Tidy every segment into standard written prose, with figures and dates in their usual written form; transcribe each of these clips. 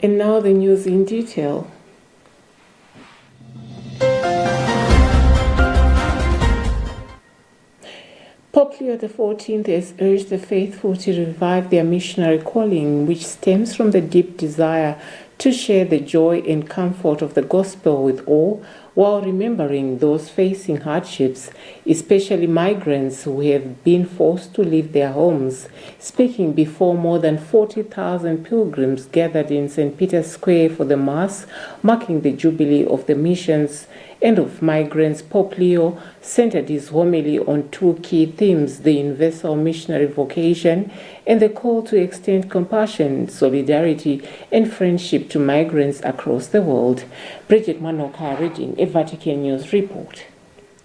And now the news in detail. Pope Leo XIV has urged the faithful to revive their missionary calling, which stems from the deep desire to share the joy and comfort of the gospel with all, while remembering those facing hardships, especially migrants who have been forced to leave their homes. Speaking before more than 40,000 pilgrims gathered in St. Peter's Square for the Mass, marking the Jubilee of the Missions and of Migrants, Pope Leo centered his homily on two key themes: the universal missionary vocation and the call to extend compassion, solidarity, and friendship to migrants across the world. Bridget Manoka reading a Vatican News report.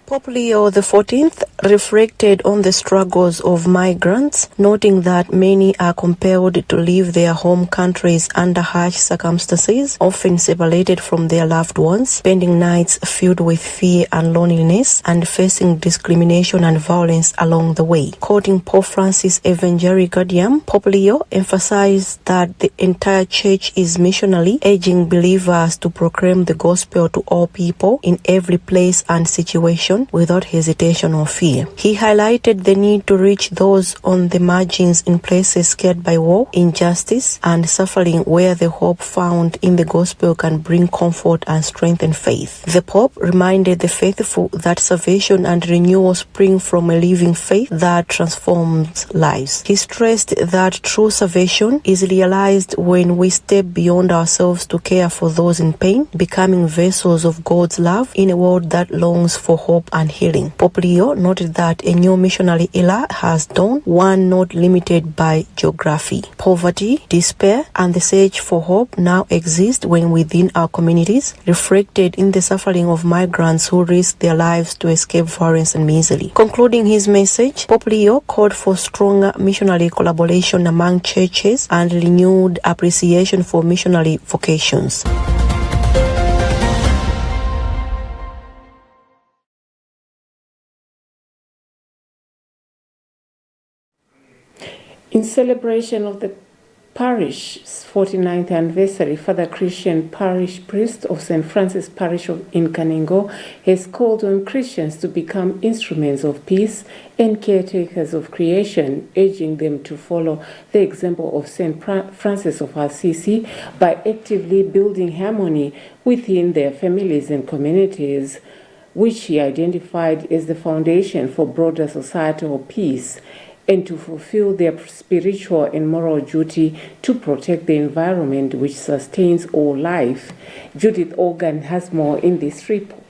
Pope Leo XIV reflected on the struggles of migrants, noting that many are compelled to leave their home countries under harsh circumstances, often separated from their loved ones, spending nights filled with fear and loneliness, and facing discrimination and violence along the way. Quoting Pope Francis' Evangelii Gaudium, Pope Leo emphasized that the entire church is missionally, urging believers to proclaim the gospel to all people in every place and situation, without hesitation or fear. He highlighted the need to reach those on the margins in places scared by war, injustice, and suffering, where the hope found in the gospel can bring comfort and strengthen faith. The Pope reminded the faithful that salvation and renewal spring from a living faith that transforms lives. He stressed that true salvation is realized when we step beyond ourselves to care for those in pain, becoming vessels of God's love in a world that longs for hope and healing. Pope Leo noted that a new missionary era has dawned, one not limited by geography. Poverty, despair, and the search for hope now exist when within our communities, reflected in the suffering of migrants who risk their lives to escape violence and misery. Concluding his message, Pope Leo called for stronger missionary collaboration among churches and renewed appreciation for missionary vocations. In celebration of the parish's 49th anniversary, Father Christian, parish priest of St. Francis Parish in Kanengo, has called on Christians to become instruments of peace and caretakers of creation, urging them to follow the example of St. Francis of Assisi by actively building harmony within their families and communities, which he identified as the foundation for broader societal peace, and to fulfill their spiritual and moral duty to protect the environment which sustains all life. Judith Organ has more in this report.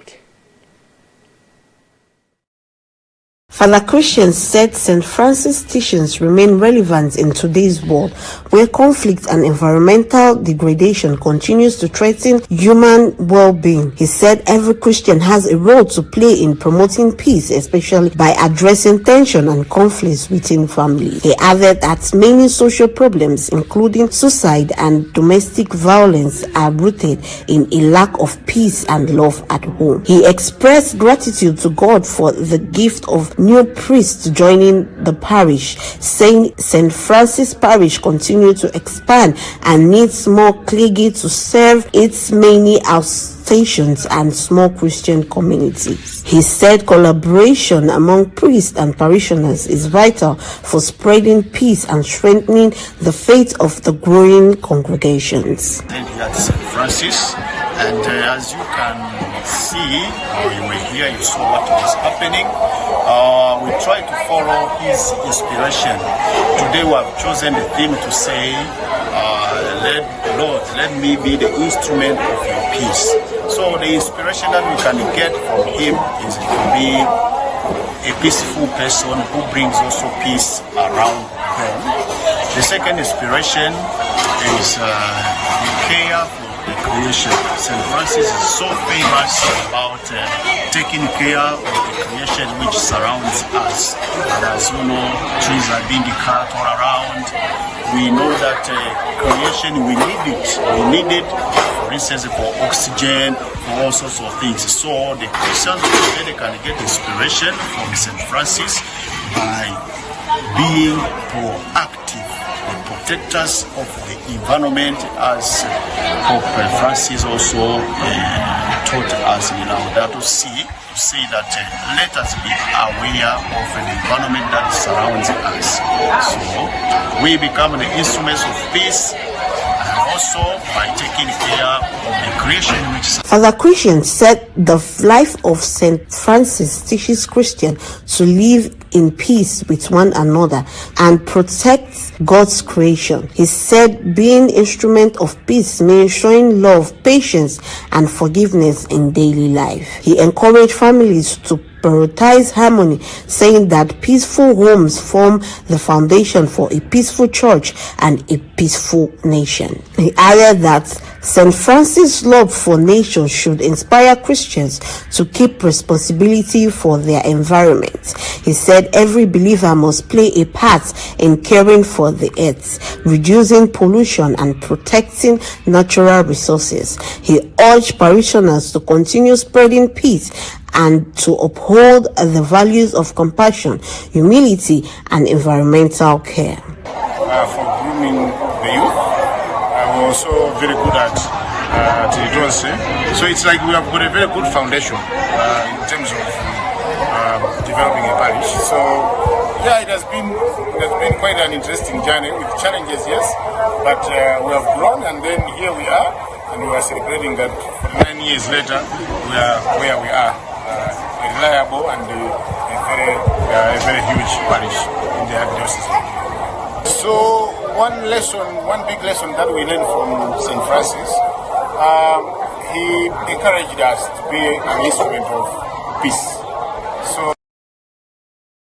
Father Christian said St. Francis' teachings remain relevant in today's world, where conflict and environmental degradation continues to threaten human well-being. He said every Christian has a role to play in promoting peace, especially by addressing tension and conflicts within families. He added that many social problems, including suicide and domestic violence, are rooted in a lack of peace and love at home. He expressed gratitude to God for the gift of new priests joining the parish, saying St. Francis Parish continues to expand and needs more clergy to serve its many stations and small Christian communities. He said collaboration among priests and parishioners is vital for spreading peace and strengthening the faith of the growing congregations. Thank you, St. Francis. And as you can see, or you may hear, you saw what was happening. We try to follow his inspiration. Today we have chosen the theme to say, Lord, let me be the instrument of your peace. So the inspiration that we can get from him is to be a peaceful person who brings also peace around them. The second inspiration is the care for the creation. St. Francis is so famous about taking care of the creation which surrounds us. And as you know, trees are being cut all around. We know that creation, we need it. We need it, for instance, for oxygen, for all sorts of things. So the Christians today can get inspiration from St. Francis by being proactive. The protectors of the environment, as Pope Francis also taught us in Laudato Si, to say that let us be aware of the environment that surrounds us. So we become the instruments of peace, and also by taking care of the creation which is. Father Christian said the life of St. Francis teaches Christians to live in peace with one another and protect God's creation. He said being instrument of peace means showing love, patience, and forgiveness in daily life. He encouraged families to prioritize harmony, saying that peaceful homes form the foundation for a peaceful church and a peaceful nation. He added that St. Francis' love for nature should inspire Christians to keep responsibility for their environment. He said every believer must play a part in caring for the earth, reducing pollution and protecting natural resources. He urged parishioners to continue spreading peace and to uphold the values of compassion, humility, and environmental care. For grooming the youth, we're also very good at literacy. So it's like we have got a very good foundation in terms of developing a parish. So yeah, it has been quite an interesting journey with challenges, yes, but we have grown, and then here we are, and we are celebrating that 9 years later we are where we are. Reliable and a very huge parish in the archdiocese. So one big lesson that we learned from St. Francis, he encouraged us to be an instrument of peace. So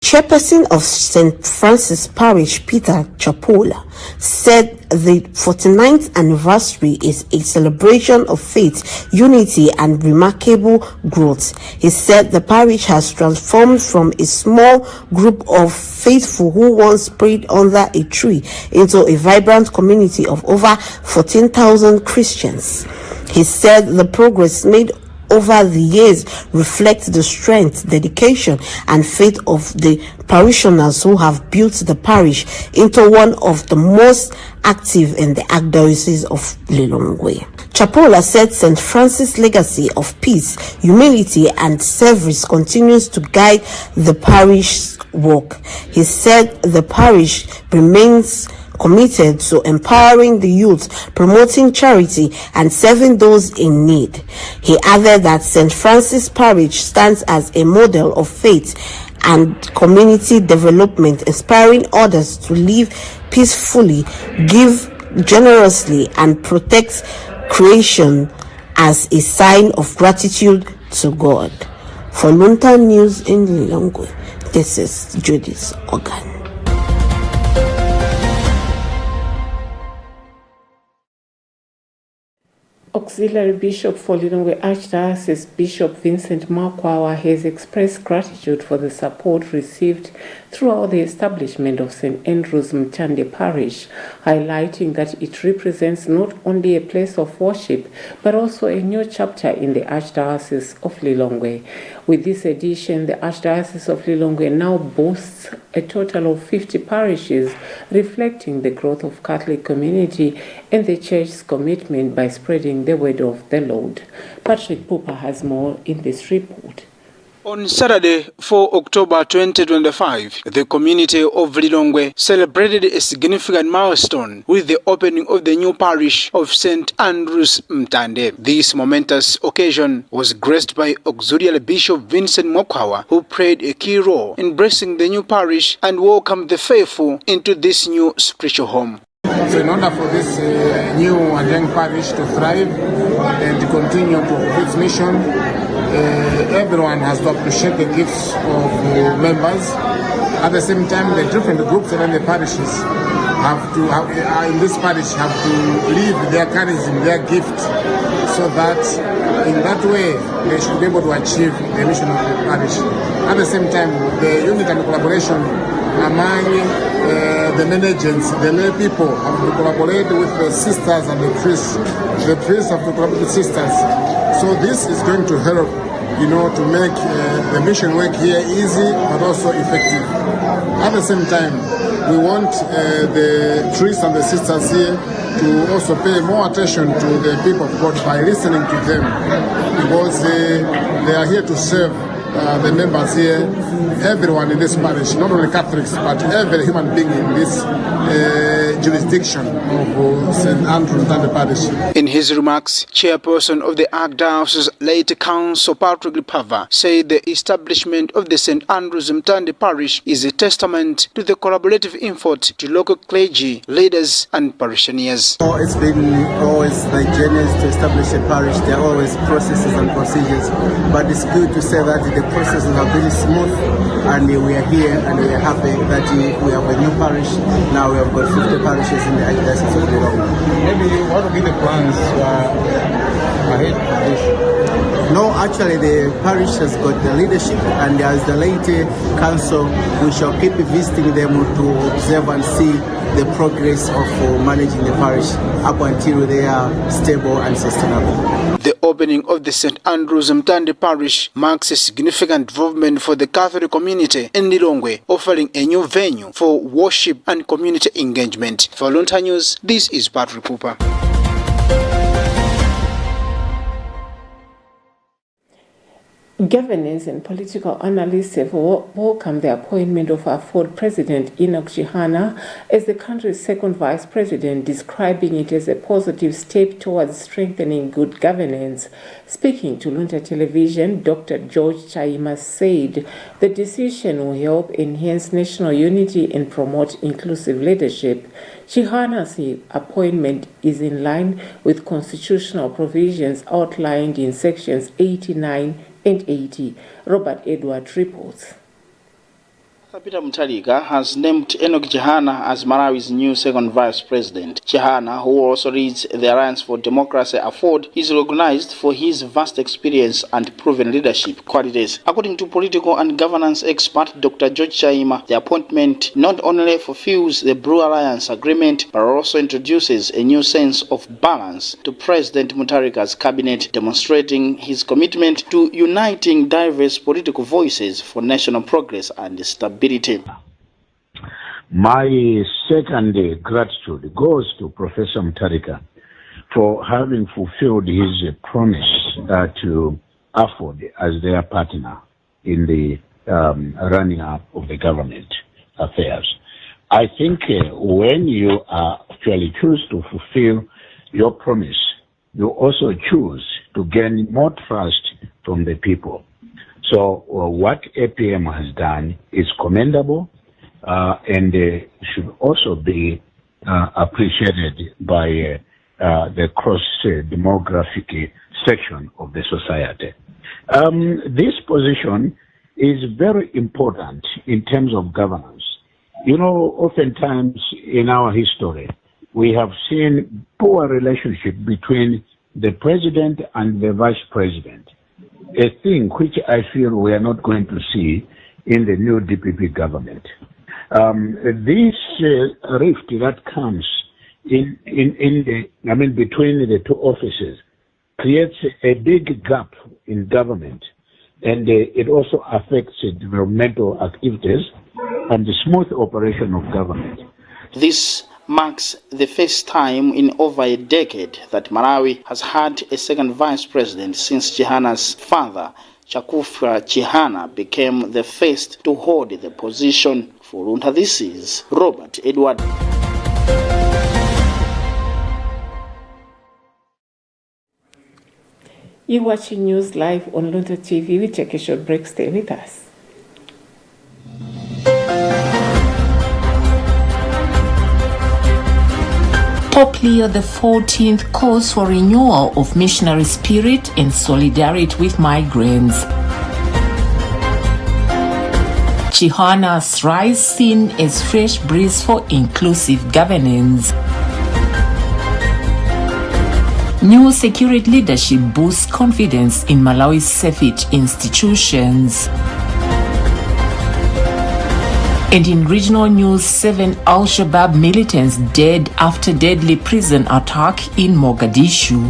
Chairperson of St. Francis Parish, Peter Chapola, said the 49th anniversary is a celebration of faith, unity, and remarkable growth. He said the parish has transformed from a small group of faithful who once prayed under a tree into a vibrant community of over 14,000 Christians. He said the progress made over the years reflect the strength, dedication, and faith of the parishioners who have built the parish into one of the most active in the Archdiocese of Lilongwe. Chapola said St. Francis' legacy of peace, humility, and service continues to guide the parish's work. He said the parish remains committed to empowering the youth, promoting charity, and serving those in need. He added that St. Francis Parish stands as a model of faith and community development, inspiring others to live peacefully, give generously, and protect creation as a sign of gratitude to God. For Luntha News in Lilongwe, this is Judith Organ. Auxiliary Bishop for Lilongwe Archdiocese Bishop Vincent Makwawa has expressed gratitude for the support received throughout the establishment of St. Andrew's Mtande Parish, highlighting that it represents not only a place of worship but also a new chapter in the Archdiocese of Lilongwe. With this addition, the Archdiocese of Lilongwe now boasts a total of 50 parishes, reflecting the growth of Catholic community and the Church's commitment by spreading the word of the Lord. Patrick Pupa has more in this report. On Saturday, 4 October 2025, the community of Lilongwe celebrated a significant milestone with the opening of the new parish of St. Andrew's Mtande. This momentous occasion was graced by Auxiliary Bishop Vincent Makwawa, who played a key role in blessing the new parish and welcomed the faithful into this new spiritual home. So in order for this new and young parish to thrive and to continue to fulfill its mission, everyone has to appreciate the gifts of members. At the same time, the different groups around the parishes in this parish have to live their charism, their gift, so that in that way they should be able to achieve the mission of the parish. At the same time, the unity and collaboration among the managers, the lay people have to collaborate with the sisters and the priests. The priests have to collaborate with sisters. So this is going to help to make the mission work here easy but also effective. At the same time, we want the priests and the sisters here to also pay more attention to the people of God by listening to them, because they are here to serve the members here, everyone in this parish, not only Catholics, but every human being in this jurisdiction of St. Andrew Luntha Parish. In his remarks, Chairperson of the Archdiocese Late Council Patrick Lipava said the establishment of the St. Andrews Luntha Parish is a testament to the collaborative effort to local clergy, leaders and parishioners. It's been always like journeys to establish a parish. There are always processes and procedures, but it's good to say that the processes are very smooth, and we are here and we are happy that we have a new parish. Now we have got 50 parishes in the Archdiocese of Lilongwe. Maybe what will be the plans ahead of this? No, actually the parish has got the leadership, and as the late council, we shall keep visiting them to observe and see the progress of managing the parish up until they are stable and sustainable. The opening of the St. Andrews Luntha Parish marks a significant development for the Catholic community in Lilongwe, offering a new venue for worship and community engagement. For Luntha News, this is Patrick Cooper. Governors and political analysts have welcomed the appointment of our fourth president, Enoch Chihana, as the country's second vice president, describing it as a positive step towards strengthening good governance. Speaking to Luntha Television, Dr. George Chaima said the decision will help enhance national unity and promote inclusive leadership. Chihana's appointment is in line with constitutional provisions outlined in sections 89 and 80. Robert Edward reports. Peter Mutharika has named Enoch Chihana as Malawi's new second vice president. Chihana, who also leads the Alliance for Democracy Afford, is recognized for his vast experience and proven leadership qualities. According to political and governance expert Dr. George Chaima, the appointment not only fulfills the Blue Alliance agreement, but also introduces a new sense of balance to President Mutharika's cabinet, demonstrating his commitment to uniting diverse political voices for national progress and stability. My second gratitude goes to Professor Mutharika for having fulfilled his promise to Afford as their partner in the running up of the government affairs. I think when you actually choose to fulfill your promise, you also choose to gain more trust from the people. So what APM has done is commendable and should also be appreciated by the cross-demographic section of the society. This position is very important in terms of governance. You know, oftentimes in our history, we have seen poor relationship between the president and the vice president. A thing which I feel we are not going to see in the new DPP government. This rift that comes between the two offices creates a big gap in government, and it also affects developmental activities and the smooth operation of government. This marks the first time in over a decade that Malawi has had a second vice president since Chihana's father, Chakufra Chihana, became the first to hold the position. For Luntha, this is Robert Edward. You're watching news live on Luntha TV. We take a short break. Stay with us. Pope Leo XIV calls for renewal of missionary spirit and solidarity with migrants. Chihana's rise seen as fresh breeze for inclusive governance. New security leadership boosts confidence in Malawi's safety institutions. And in regional news, 7 Al-Shabaab militants dead after deadly prison attack in Mogadishu.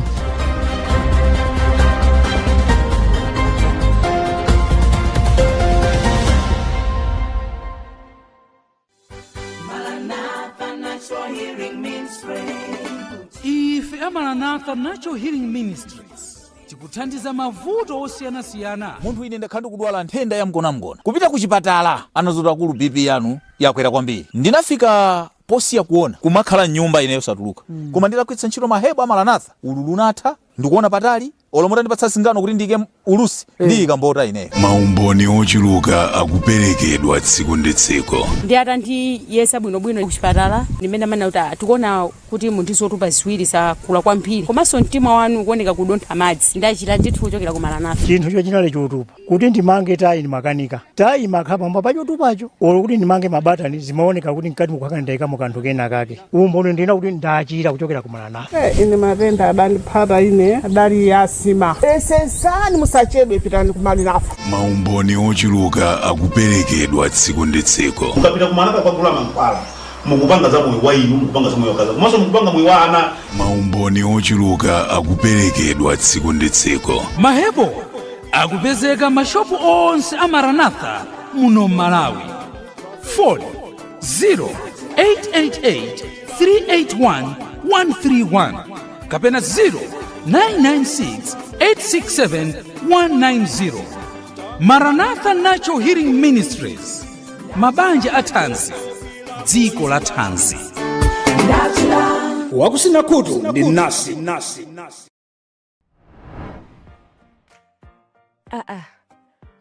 Ife Maranatha Natural Healing Ministries tikuthandiza mavuto osiyanasiyana. Munthu ine ndakhandi kudwala nthenda ya mgonamgona kupita ku chipatala anazotola kulu BP yanu yakwera kwambiri. Ndinafika posiya kuona kumakhala nyumba ineyo satuluka koma nditakwitsa ntchito mahebo a Maranatha ululu unatha ndikuona patali olomota ndipatsa singano kuti ndike ulusi ndiyika mbota ineyo. Maumboni ochuluka akuperekedwa tsiku ndi tsiku. Ndiyata ndi yesa bwinobwino ku chipatala ndimene amana kuti tikuona kuti munthu zotupa ziwiri sakula kwambiri komanso mtima wanu kuoneka kudontha madzi ndachita ndithu kuchokera ku Maranatha. Chinthu chochinale chotupa kuti ndimange tayi ndi makanika tayi makhapa mba pachotupacho olo kuti ndimange mabatani zimaoneka kuti mkati mukhaka ndaika mukanthu kena kake umboni ndina kuti ndachita kuchokera ku Maranatha. Ine matenda adandiphatha ine adali yasima esesani musachedwe pitani ku Maranatha. Maumboni ochuluka akuperekedwa tsiku ndi tsiku. Mukapita ku Maranatha kwagula mankhwala mukupanga za moyo wa inu mukupanga za moyo wakaza komanso mukupanga moyo wa ana. Maumboni ochuluka akuperekedwa tsiku ndi tsiku. Mahebo akupezeka mashopu onse a Maranatha muno Malawi. Phone 0888-381-131 kapena 0996-867-190. Maranatha Natural Healing Ministries, mabanja athanzi, dziko la thanzi. Wakusina kutu ndi nasi.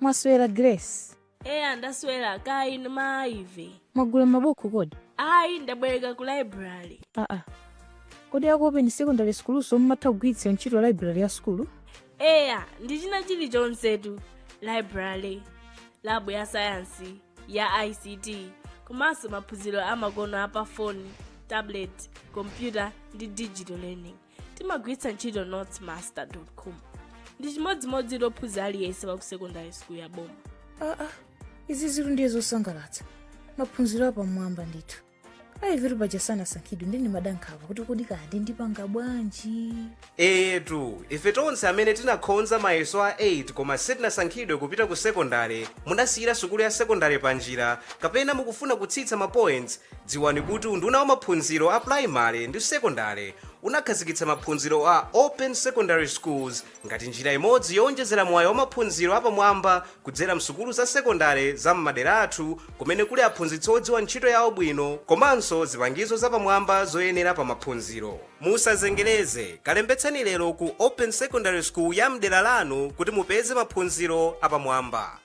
Mwaswera Grace. Ndaswera kai maive. Mwagula mabuku kodi? Ayi ndabwereka ku library. Kodi yako open secondary school so mmatha kugwiritsa ntchito library ya school? Ndichina chilichonse tu. Library, labu ya science, ya ICT, komanso maphunziro amakono apa phone, tablet, computer ndi digital learning. Timagwiritsa ntchito notesmaster.com. Ndi chimodzimodzi lophunzira aliyense wa ku secondary school ya boma. Izi zinthu ndiye zosangalatsa. Maphunziro apamwamba ndithu. Ayiviru bajasana sankhidwe ndini madankhawa kuti kodi kadi ndipanga bwanji. Ife tonse amene tinakhonza mayeso a 8 koma sitinasankhidwe kupita ku secondary munasiyira sukulu ya secondary panjira kapena mukufuna kutsitsa ma points, dziwani kuti unduna wa maphunziro a primary ndi secondary unakhazikitsa maphunziro a open secondary schools ngati njira imodzi yowonjezera mwayi wa maphunziro apamwamba kudzera msukulu za secondary za m'madera athu kumene kuli aphunzitsi odziwa ntchito yawo bwino komanso zipangizo zapamwamba zoyenera pa maphunziro. Musazengereze, kalembetsani lero ku open secondary school ya mdera lanu kuti mupeze maphunziro apamwamba.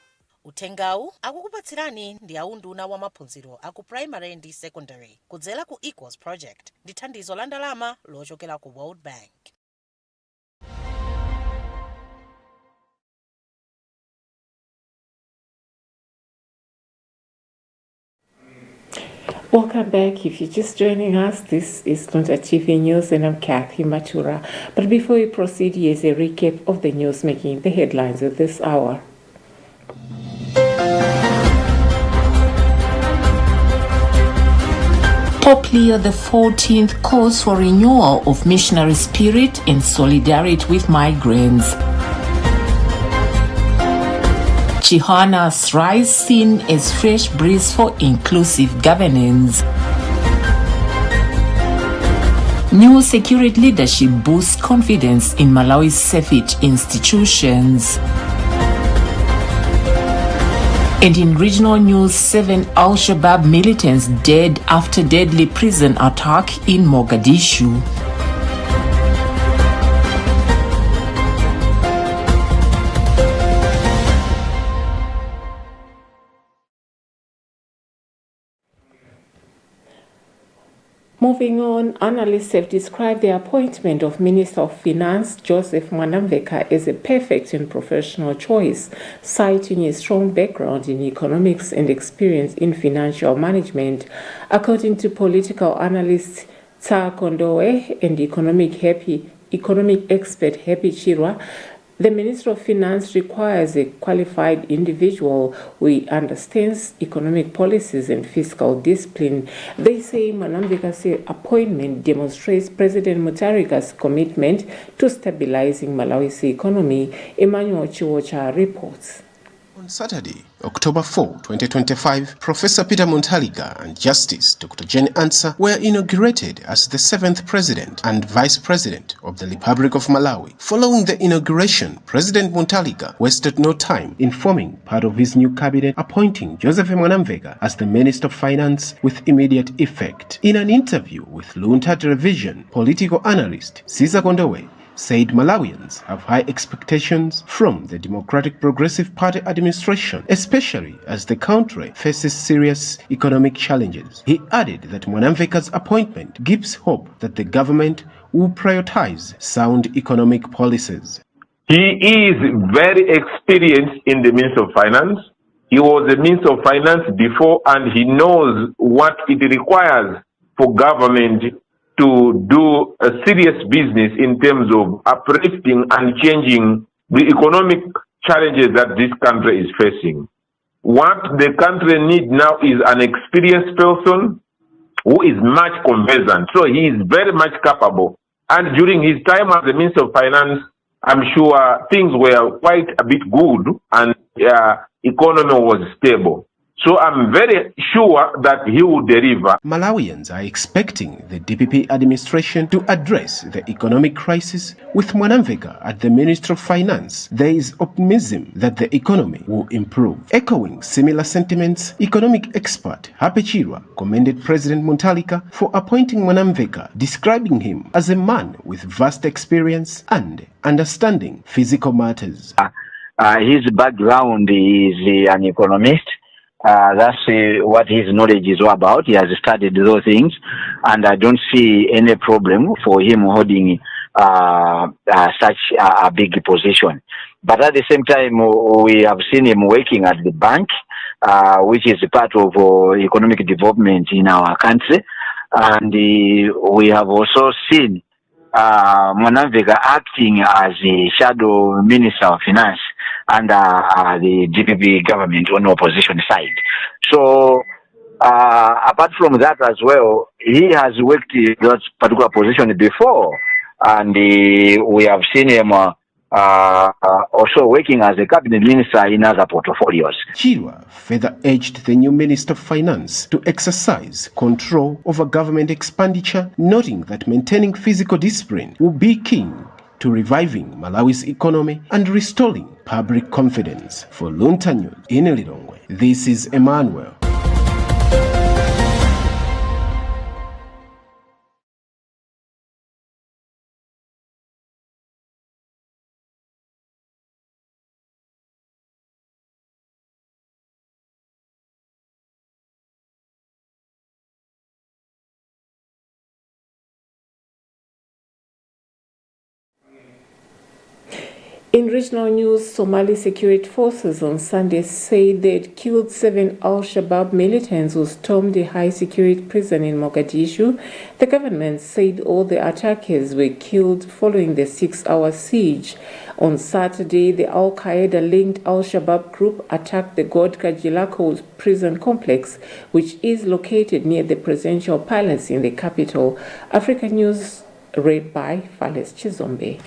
Uthengawu akukupatsirani ndi aunduna wa maphunziro aku primary ndi secondary kudzera ku Equals Project ndi thandizo la ndalama lochokera ku World Bank. Welcome back. If you're just joining us, this is Luntha TV News and I'm Kathy Matura. But before we proceed, here's a recap of the news making the headlines of this hour. Pope Leo XIV calls for renewal of missionary spirit and solidarity with migrants. Chihana's rise seen as fresh breeze for inclusive governance. New security leadership boosts confidence in Malawi's safety institutions. And in regional news, 7 Al-Shabaab militants dead after deadly prison attack in Mogadishu. Moving on, analysts have described the appointment of Minister of Finance Joseph Mwanamveka as a perfect and professional choice, citing a strong background in economics and experience in financial management. According to political analyst Tsa Kondowe and economic expert Happy Chirwa, the Minister of Finance requires a qualified individual who understands economic policies and fiscal discipline. They say Mwanamveka's appointment demonstrates President Mutharika's commitment to stabilizing Malawi's economy. Emmanuel Chiwocha reports. On Saturday, October 4, 2025, Professor Peter Muntaliga and Justice Dr. Jenny Ansah were inaugurated as the 7th President and Vice President of the Republic of Malawi. Following the inauguration, President Muntaliga wasted no time in forming part of his new cabinet, appointing Joseph Mwanamveka as the Minister of Finance with immediate effect. In an interview with Luntha television, political analyst Caesar Kondowe said Malawians have high expectations from the Democratic Progressive Party administration, especially as the country faces serious economic challenges. He added that Mwanamveka's appointment gives hope that the government will prioritize sound economic policies. He is very experienced in the Ministry of Finance. He was a Minister of Finance before, and he knows what it requires for government to do a serious business in terms of uplifting and changing the economic challenges that this country is facing. What the country needs now is an experienced person who is much conversant. So he is very much capable. And during his time as the Minister of Finance, I'm sure things were quite a bit good and economy was stable. So I'm very sure that he will deliver. Malawians are expecting the DPP administration to address the economic crisis. With Mwanamveka at the Ministry of Finance, there is optimism that the economy will improve. Echoing similar sentiments, economic expert Hape Chirwa commended President Muntaliga for appointing Mwanamveka, describing him as a man with vast experience and understanding physical matters. His background is an economist. That's what his knowledge is all about. He has studied those things, and I don't see any problem for him holding such a big position. But at the same time, we have seen him working at the bank, which is part of economic development in our country, and we have also seen Mwanamveka acting as a shadow minister of finance under the DPP government on the opposition side. So, apart from that as well, he has worked in that particular position before, and we have seen him also working as a cabinet minister in other portfolios. Chirwa further urged the new Minister of Finance to exercise control over government expenditure, noting that maintaining physical discipline will be key to reviving Malawi's economy and restoring public confidence. For Luntha News in Lilongwe, this is Emmanuel. In regional news, Somali security forces on Sunday said they had killed 7 al-Shabaab militants who stormed a high-security prison in Mogadishu. The government said all the attackers were killed following the 6-hour siege. On Saturday, the al-Qaeda-linked al-Shabaab group attacked the Godka Jilako prison complex, which is located near the presidential palace in the capital. Africa News, read by Fales Chizombe.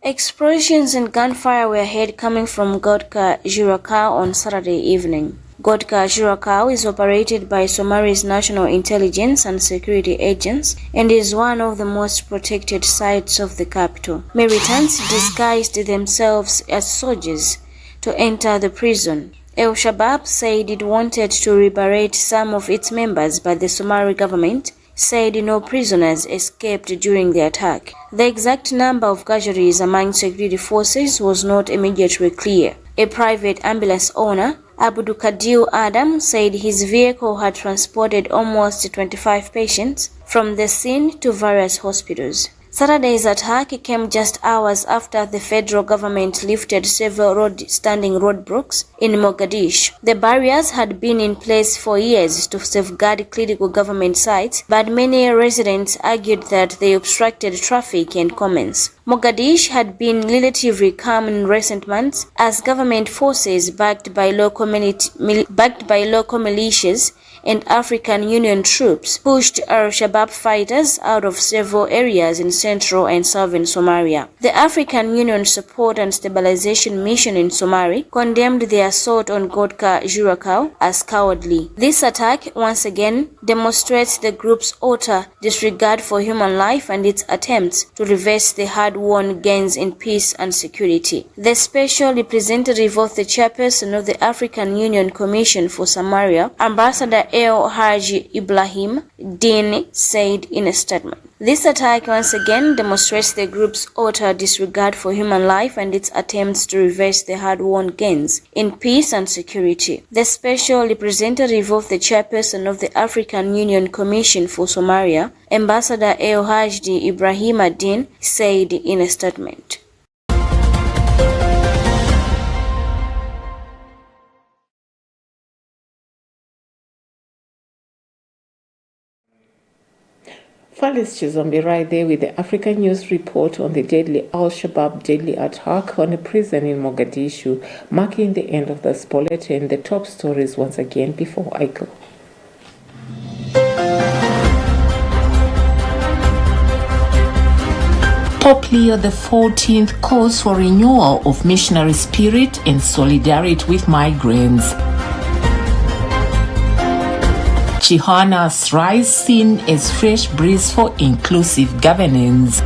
Explosions and gunfire were heard coming from Godka Jirakau on Saturday evening. Godka Jirakau is operated by Somali's national intelligence and security agents and is one of the most protected sites of the capital. Militants disguised themselves as soldiers to enter the prison. Al-Shabaab said it wanted to liberate some of its members, but the Somali government said no prisoners escaped during the attack. The exact number of casualties among security forces was not immediately clear. A private ambulance owner, Abdul Kadir Adam, said his vehicle had transported almost 25 patients from the scene to various hospitals. Saturday's attack came just hours after the federal government lifted several standing roadblocks in Mogadishu. The barriers had been in place for years to safeguard critical government sites, but many residents argued that they obstructed traffic and commerce. Mogadishu had been relatively calm in recent months as government forces backed by local militias and African Union troops pushed Al-Shabaab fighters out of several areas in central and southern Somalia. The African Union Support and Stabilization Mission in Somalia condemned the assault on Godka Jurakau as cowardly. This attack once again demonstrates the group's utter disregard for human life and its attempts to reverse the hard-won gains in peace and security. The special representative of the chairperson of the African Union Commission for Somalia, Ambassador El Haji Ibrahim Din, said in a statement. This attack once again demonstrates the group's utter disregard for human life and its attempts to reverse the hard-won gains in peace and security. The special representative of the chairperson of the African Union Commission for Somalia, Ambassador El Haji Ibrahim Din, said in a statement. Falis Chizombi right there with the African News report on the deadly Al-Shabaab deadly attack on a prison in Mogadishu, marking the end of this bulletin. The top stories once again before I go. Pope Leo XIV calls for renewal of missionary spirit and solidarity with migrants. Chihana's rise seen as fresh breeze for inclusive governance.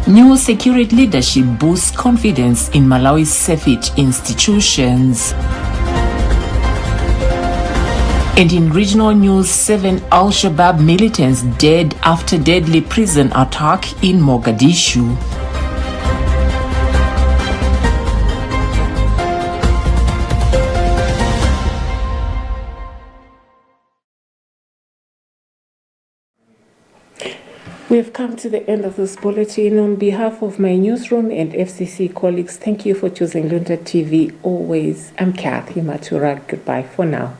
New security leadership boosts confidence in Malawi's safety institutions. And in regional news, 7 Al-Shabaab militants dead after deadly prison attack in Mogadishu. We have come to the end of this bulletin. On behalf of my newsroom and FCC colleagues, thank you for choosing Luntha TV always. I'm Kathy Matura. Goodbye for now.